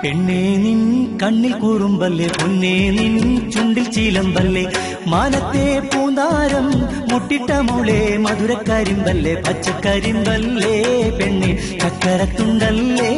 പെണ്ണേ നിൻ കണ്ണിൽ കൂറുമ്പല്ലേ, പൊന്നേ നിൻ ചുണ്ടിൽ ചീലമ്പല്ലേ, മാനത്തെ പൂന്താരം മുട്ടിട്ട മോളെ, മധുരക്കരിമ്പല്ലേ പച്ചക്കരിമ്പല്ലേ, പെണ്ണെ ചക്കരത്തുണ്ടല്ലേ.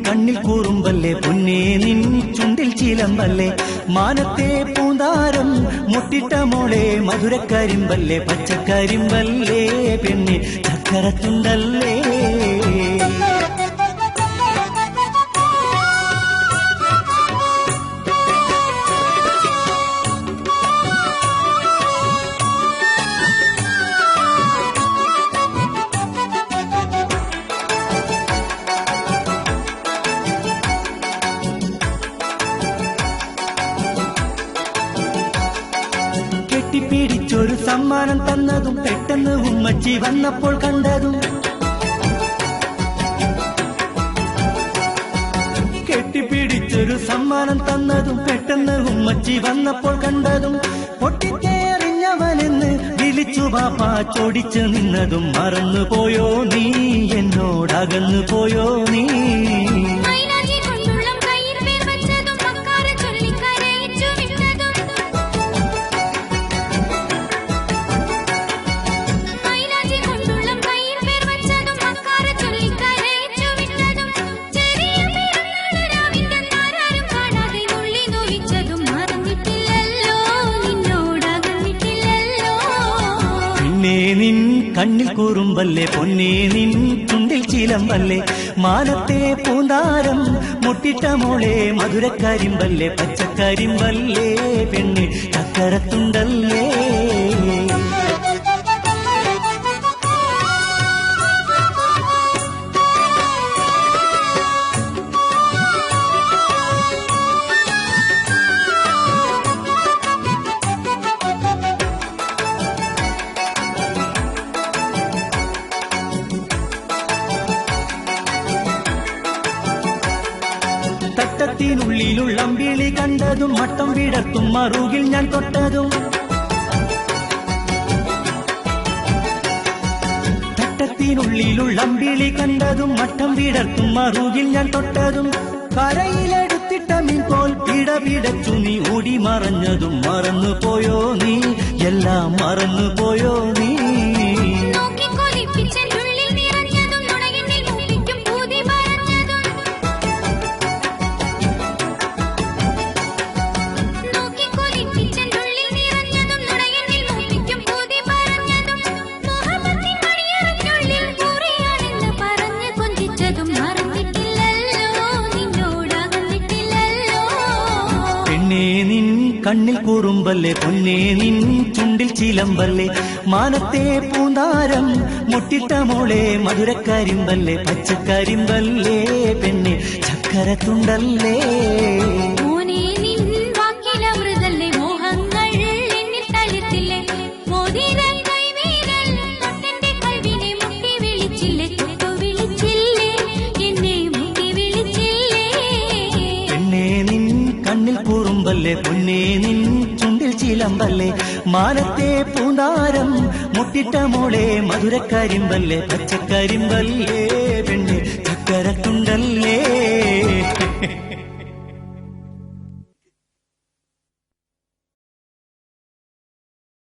കണ്ണിൽ കൂറുമ്പല്ലേ, പൊന്നേ നിൻ ചുണ്ടിൽ ചീലമ്പല്ലേ, മാനത്തെ പൂന്താരം മുട്ടിട്ട മോളെ, മധുരക്കരിമ്പല്ലേ പച്ചക്കരിമ്പല്ലേ, പെണ്ണെ ചക്കരത്തുണ്ടല്ലേ. കെട്ടിപ്പിടിച്ചൊരു സമ്മാനം തന്നതും പെട്ടെന്ന് ഉമ്മച്ചി വന്നപ്പോൾ കണ്ടതും, കെട്ടിപ്പിടിച്ചൊരു സമ്മാനം തന്നതും പെട്ടെന്ന് ഉമ്മച്ചി വന്നപ്പോൾ കണ്ടതും, പൊട്ടിക്കേറിഞ്ഞവനെന്ന് വിളിച്ചു ബാപ്പാ ചോടിച്ചു നിന്നതും, മറന്നുപോയോ നീ എന്നോടകന്നു പോയോ നീ. നിൻ കണ്ണിൽ കൂറുമ്പല്ലേ, പൊന്നേ നിൻ ചുണ്ടിൽ ചീലമ്പല്ലേ, മാനത്തെ പൂന്താരം മുട്ടിട്ട മോളെ, മധുരക്കരിമ്പല്ലേ പച്ചക്കരിമ്പല്ലേ, പെണ്ണെ ചക്കരത്തുണ്ടല്ലേ. തട്ടത്തിനുള്ളിലുള്ള അമ്പിളി കണ്ടതും, മട്ടം വിടർത്തും മറുകിൽ ഞാൻ തൊട്ടതും, തട്ടത്തിനുള്ളിലുള്ള അമ്പിളി കണ്ടതും, മട്ടം വിടർത്തും മറുകിൽ ഞാൻ തൊട്ടതും, കരയിലെടുത്തിട്ട മീൻ പോൽ പിടപിടച്ചു നീ ഓടി മറഞ്ഞതും, മറന്നുപോയോ നീ എല്ലാം മറന്നുപോയോ നീ. നിൻ കണ്ണിൽ കൂറുമ്പല്ലേ, പൊന്നേ നിൻ ചുണ്ടിൽ ചീലമ്പല്ലേ, മാനത്തെ പൂന്താരം മുട്ടിട്ട മോളെ, മധുരക്കരിമ്പല്ലേ പച്ചക്കരിമ്പല്ലേ, പെണ്ണെ ചക്കരത്തുണ്ടല്ലേ. കണ്ണിൽ കൂറുമ്പല്ലേ, പൊന്നേ നിൻ ചുണ്ടിൽ ചീലമ്പല്ലേ, മാനത്തെ പൂന്താരം മുട്ടിട്ട മോളെ, മധുരക്കരിമ്പല്ലേ പച്ചക്കരിമ്പല്ലേ, പെണ്ണെ ചക്കരത്തുണ്ടല്ലേ.